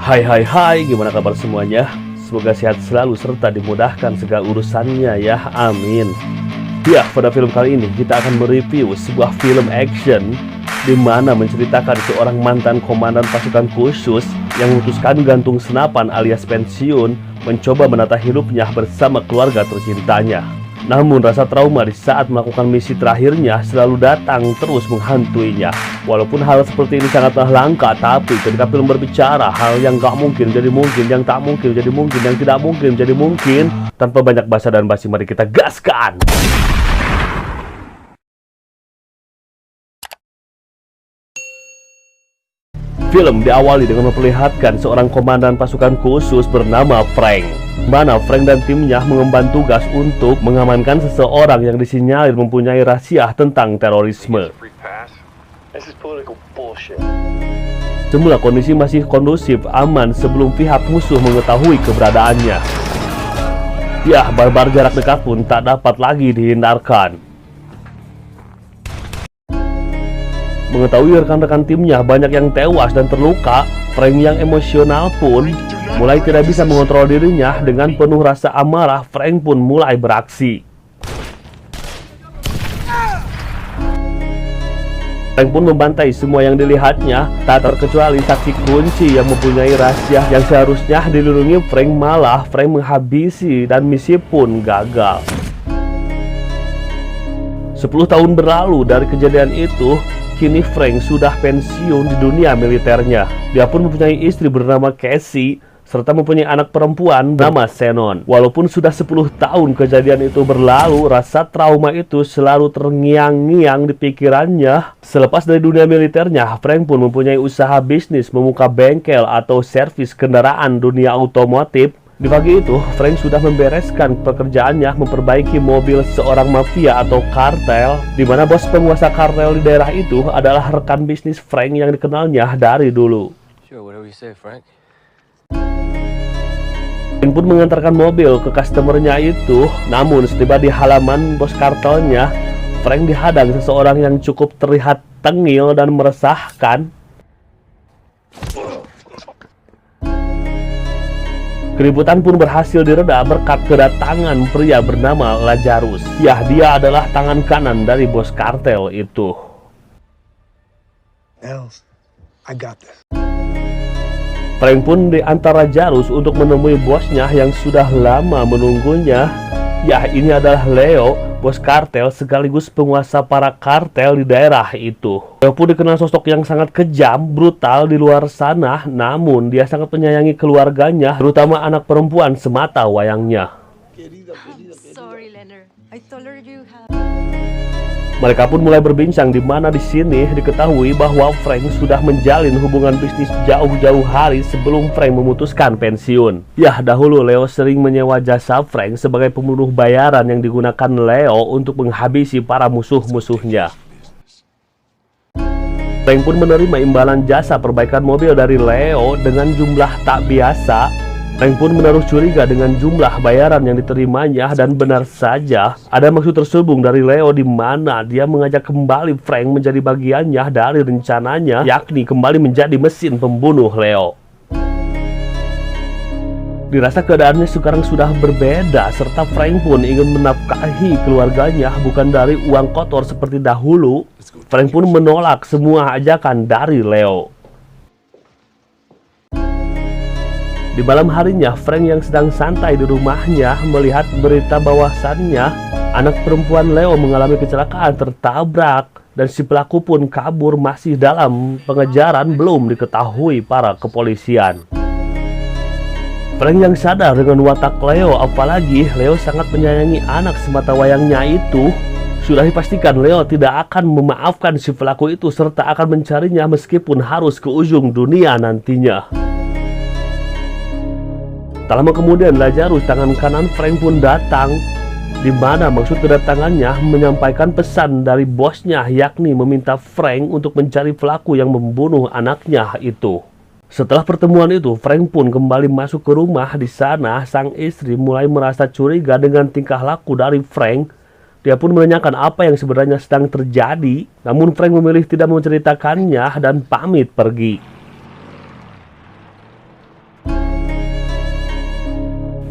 Hai, gimana kabar semuanya? Semoga sehat selalu serta dimudahkan segala urusannya ya, amin. Ya, pada film kali ini kita akan mereview sebuah film action di mana menceritakan seorang mantan komandan pasukan khusus yang memutuskan gantung senapan alias pensiun, mencoba menata hidupnya bersama keluarga tercintanya. Namun rasa trauma di saat melakukan misi terakhirnya selalu datang terus menghantuinya. Walaupun hal seperti ini sangatlah langka, tapi ketika film berbicara hal yang gak mungkin jadi mungkin, yang tak mungkin jadi mungkin, yang tidak mungkin jadi mungkin. Tanpa banyak basa dan basi, mari kita gaskan! Film diawali dengan memperlihatkan seorang komandan pasukan khusus bernama Frank, mana Frank dan timnya mengemban tugas untuk mengamankan seseorang yang disinyalir mempunyai rahasia tentang terorisme. Semula kondisi masih kondusif, aman sebelum pihak musuh mengetahui keberadaannya. Ya, barbar jarak dekat pun tak dapat lagi dihindarkan. Mengetahui rekan-rekan timnya banyak yang tewas dan terluka, Frank yang emosional pun mulai tidak bisa mengontrol dirinya. Dengan penuh rasa amarah, Frank pun mulai beraksi. Frank pun membantai semua yang dilihatnya, tak terkecuali saksi kunci yang mempunyai rahasia yang seharusnya dilindungi Frank. Malah Frank menghabisi dan misi pun gagal. 10 tahun berlalu dari kejadian itu. Kini Frank sudah pensiun di dunia militernya. Dia pun mempunyai istri bernama Cassie, serta mempunyai anak perempuan bernama Shannon. Walaupun sudah 10 tahun kejadian itu berlalu, rasa trauma itu selalu terngiang-ngiang di pikirannya. Selepas dari dunia militernya, Frank pun mempunyai usaha bisnis membuka bengkel atau servis kendaraan dunia otomotif. Di pagi itu, Frank sudah membereskan pekerjaannya memperbaiki mobil seorang mafia atau kartel, di mana bos penguasa kartel di daerah itu adalah rekan bisnis Frank yang dikenalnya dari dulu. Frank pun mengantarkan mobil ke customernya itu, namun setiba di halaman bos kartelnya, Frank dihadang seseorang yang cukup terlihat tengil dan meresahkan. Keributan pun berhasil direda berkat kedatangan pria bernama Lazarus. Ya, dia adalah tangan kanan dari bos kartel itu. I got this. Frank pun diantar Lazarus untuk menemui bosnya yang sudah lama menunggunya. Ya, ini adalah Leo, bos kartel sekaligus penguasa para kartel di daerah itu. Leo pun dikenal sosok yang sangat kejam, brutal di luar sana, namun dia sangat menyayangi keluarganya, terutama anak perempuan semata wayangnya. Mereka pun mulai berbincang, di mana di sini diketahui bahwa Frank sudah menjalin hubungan bisnis jauh-jauh hari sebelum Frank memutuskan pensiun. Ya, dahulu Leo sering menyewa jasa Frank sebagai pembunuh bayaran yang digunakan Leo untuk menghabisi para musuh-musuhnya. Frank pun menerima imbalan jasa perbaikan mobil dari Leo dengan jumlah tak biasa. Frank pun menaruh curiga dengan jumlah bayaran yang diterimanya, dan benar saja ada maksud terselubung dari Leo, di mana dia mengajak kembali Frank menjadi bagiannya dari rencananya, yakni kembali menjadi mesin pembunuh Leo. Dirasa keadaannya sekarang sudah berbeda, serta Frank pun ingin menafkahi keluarganya bukan dari uang kotor seperti dahulu. Frank pun menolak semua ajakan dari Leo. Di malam harinya, Frank yang sedang santai di rumahnya melihat berita bahwasannya anak perempuan Leo mengalami kecelakaan tertabrak, dan si pelaku pun kabur. Masih dalam pengejaran, belum diketahui para kepolisian. Frank yang sadar dengan watak Leo, apalagi Leo sangat menyayangi anak semata wayangnya itu, sudah dipastikan Leo tidak akan memaafkan si pelaku itu serta akan mencarinya meskipun harus ke ujung dunia nantinya. Tak lama kemudian, Lazarus, tangan kanan Frank pun datang, di mana maksud kedatangannya menyampaikan pesan dari bosnya, yakni meminta Frank untuk mencari pelaku yang membunuh anaknya itu. Setelah pertemuan itu, Frank pun kembali masuk ke rumah. Di sana, sang istri mulai merasa curiga dengan tingkah laku dari Frank. Dia pun menanyakan apa yang sebenarnya sedang terjadi, namun Frank memilih tidak menceritakannya dan pamit pergi.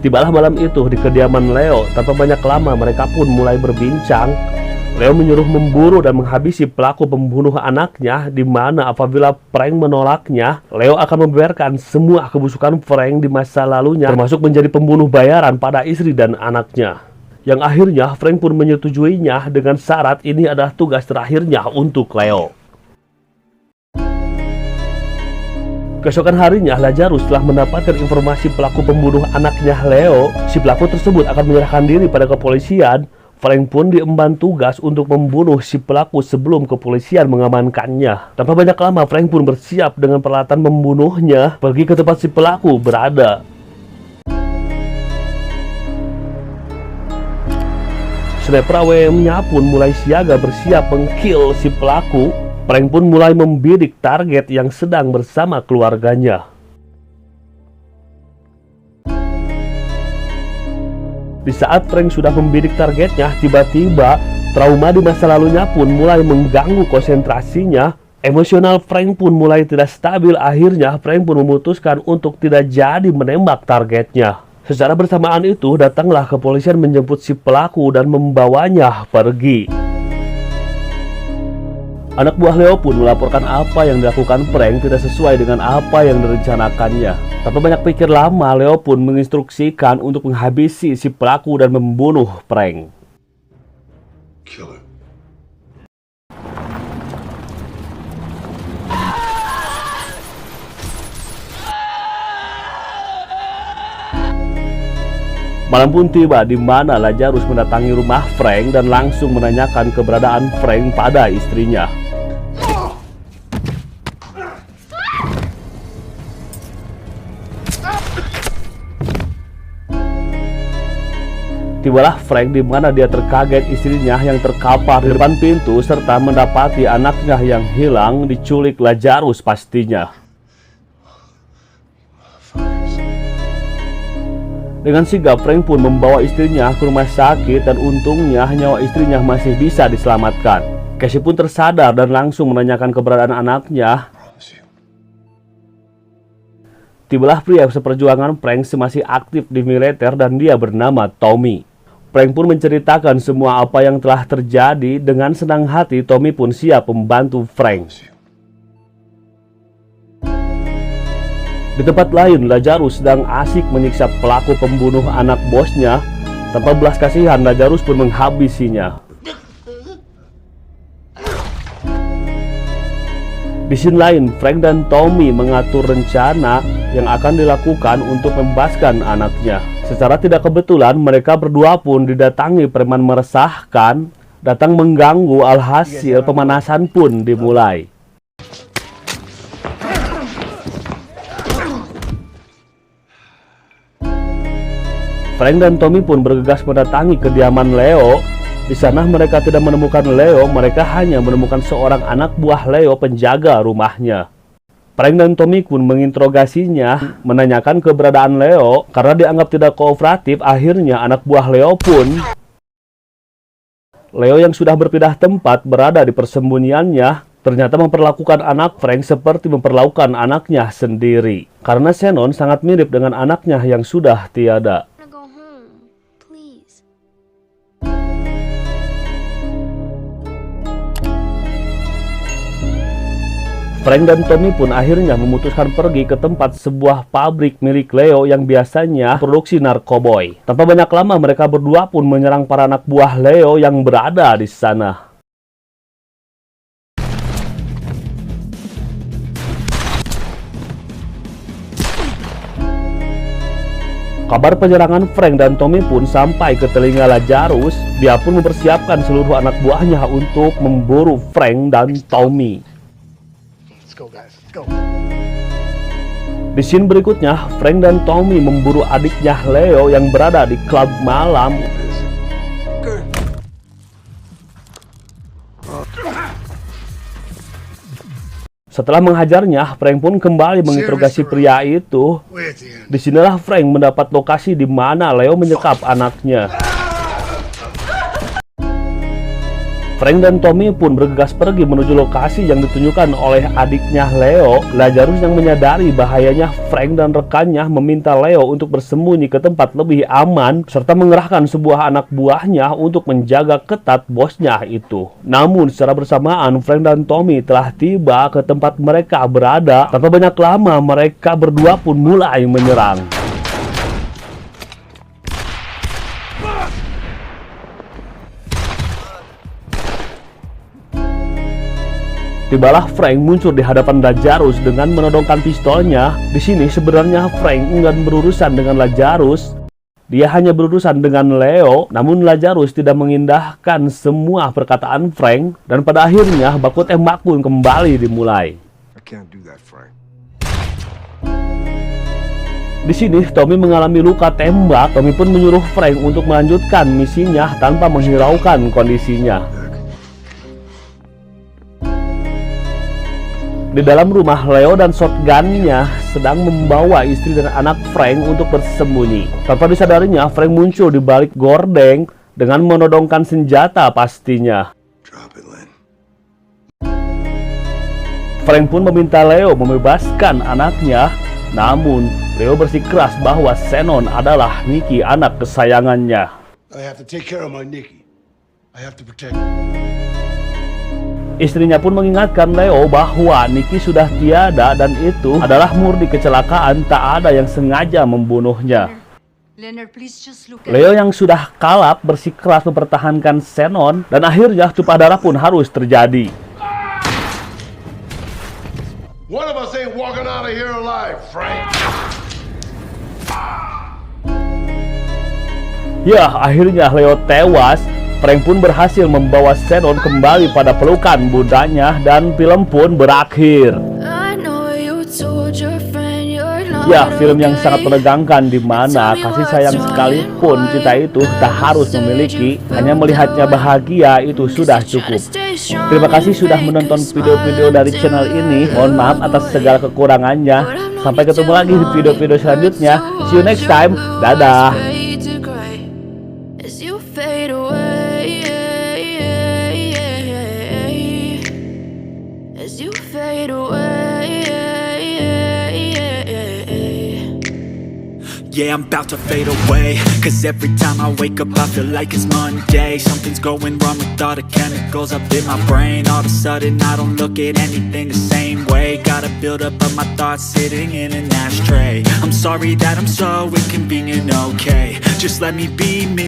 Tibalah malam itu di kediaman Leo. Tanpa banyak lama mereka pun mulai berbincang. Leo menyuruh memburu dan menghabisi pelaku pembunuh anaknya, di mana apabila Frank menolaknya, Leo akan membeberkan semua kebusukan Frank di masa lalunya, termasuk menjadi pembunuh bayaran pada istri dan anaknya. Yang akhirnya Frank pun menyetujuinya dengan syarat ini adalah tugas terakhirnya untuk Leo. Keesokan harinya, Lazarus telah mendapatkan informasi pelaku pembunuh anaknya Leo. Si pelaku tersebut akan menyerahkan diri pada kepolisian. Frank pun diemban tugas untuk membunuh si pelaku sebelum kepolisian mengamankannya. Tanpa banyak lama, Frank pun bersiap dengan peralatan membunuhnya, pergi ke tempat si pelaku berada. Sniper AWM-nya pun mulai siaga bersiap meng-kill si pelaku. Frank pun mulai membidik target yang sedang bersama keluarganya. Di saat Frank sudah membidik targetnya, tiba-tiba trauma di masa lalunya pun mulai mengganggu konsentrasinya. Emosional Frank pun mulai tidak stabil. Akhirnya Frank pun memutuskan untuk tidak jadi menembak targetnya. Secara bersamaan itu, datanglah kepolisian menjemput si pelaku dan membawanya pergi. Anak buah Leo pun melaporkan apa yang dilakukan Frank tidak sesuai dengan apa yang direncanakannya. Tanpa banyak pikir lama, Leo pun menginstruksikan untuk menghabisi si pelaku dan membunuh Frank. Killer. Malam pun tiba di mana Lazarus mendatangi rumah Frank dan langsung menanyakan keberadaan Frank pada istrinya. Tibalah Frank di mana dia terkaget istrinya yang terkapar di depan pintu serta mendapati anaknya yang hilang diculik Lazarus pastinya. Dengan sigap Frank pun membawa istrinya ke rumah sakit dan untungnya nyawa istrinya masih bisa diselamatkan. Casey pun tersadar dan langsung menanyakan keberadaan anaknya. Tibalah pria seperjuangan Frank masih aktif di militer dan dia bernama Tommy. Frank pun menceritakan semua apa yang telah terjadi. Dengan senang hati, Tommy pun siap membantu Frank. Di tempat lain, Lazarus sedang asik menyiksa pelaku pembunuh anak bosnya. Tanpa belas kasihan, Lazarus pun menghabisinya. Di scene lain, Frank dan Tommy mengatur rencana yang akan dilakukan untuk membebaskan anaknya. Secara tidak kebetulan, mereka berdua pun didatangi preman meresahkan, datang mengganggu. Alhasil pemanasan pun dimulai. Frank dan Tommy pun bergegas mendatangi kediaman Leo. Di sana mereka tidak menemukan Leo, mereka hanya menemukan seorang anak buah Leo penjaga rumahnya. Frank dan Tommy pun menginterogasinya, menanyakan keberadaan Leo. Karena dianggap tidak kooperatif, akhirnya anak buah Leo yang sudah berpindah tempat berada di persembunyiannya, ternyata memperlakukan anak Frank seperti memperlakukan anaknya sendiri. Karena Shannon sangat mirip dengan anaknya yang sudah tiada. Frank dan Tommy pun akhirnya memutuskan pergi ke tempat sebuah pabrik milik Leo yang biasanya produksi narkoboy. Tanpa banyak lama mereka berdua pun menyerang para anak buah Leo yang berada di sana. Kabar penyerangan Frank dan Tommy pun sampai ke telinga Lazarus. Dia pun mempersiapkan seluruh anak buahnya untuk memburu Frank dan Tommy. Di scene berikutnya, Frank dan Tommy memburu adiknya Leo yang berada di klub malam. Setelah menghajarnya, Frank pun kembali menginterogasi pria itu. Disinilah Frank mendapat lokasi di mana Leo menyekap anaknya. Frank dan Tommy pun bergegas pergi menuju lokasi yang ditunjukkan oleh adiknya Leo. Lazarus yang menyadari bahayanya Frank dan rekannya meminta Leo untuk bersembunyi ke tempat lebih aman serta mengerahkan sebuah anak buahnya untuk menjaga ketat bosnya itu. Namun secara bersamaan Frank dan Tommy telah tiba ke tempat mereka berada. Tanpa banyak lama mereka berdua pun mulai menyerang. Tibalah Frank muncul di hadapan Lazarus dengan menodongkan pistolnya. Di sini sebenarnya Frank enggan berurusan dengan Lazarus. Dia hanya berurusan dengan Leo, namun Lazarus tidak mengindahkan semua perkataan Frank dan pada akhirnya baku tembak pun kembali dimulai. I can't do that, Frank. Di sini Tommy mengalami luka tembak. Tommy pun menyuruh Frank untuk melanjutkan misinya tanpa menghiraukan kondisinya. Di dalam rumah, Leo dan shotgunnya sedang membawa istri dan anak Frank untuk bersembunyi. Tanpa disadarinya, Frank muncul di balik gordeng dengan menodongkan senjata pastinya. Drop it, Lynn. Frank pun meminta Leo membebaskan anaknya. Namun, Leo bersikeras bahwa Shannon adalah Nikki, anak kesayangannya. I have to take care of my Nikki. I have to protect her. Istrinya pun mengingatkan Leo bahwa Nikki sudah tiada dan itu adalah murni kecelakaan, tak ada yang sengaja membunuhnya. Leonard, please just look at Leo yang sudah kalap bersikeras mempertahankan Shannon dan akhirnya tumpah darah pun harus terjadi. One of us ain't walking out of here alive, Frank. Ya, akhirnya Leo tewas. Frank pun berhasil membawa Shannon kembali pada pelukan bundanya dan film pun berakhir. Ya, film yang sangat menegangkan di mana kasih sayang sekalipun cinta itu tak harus memiliki, hanya melihatnya bahagia itu sudah cukup. Terima kasih sudah menonton video-video dari channel ini. Mohon maaf atas segala kekurangannya. Sampai ketemu lagi di video-video selanjutnya. See you next time. Dadah. Yeah, I'm about to fade away, cause every time I wake up I feel like it's Monday. Something's going wrong with all the chemicals up in my brain. All of a sudden I don't look at anything the same way. Got a build up of my thoughts sitting in an ashtray. I'm sorry that I'm so inconvenient, okay? Just let me be me.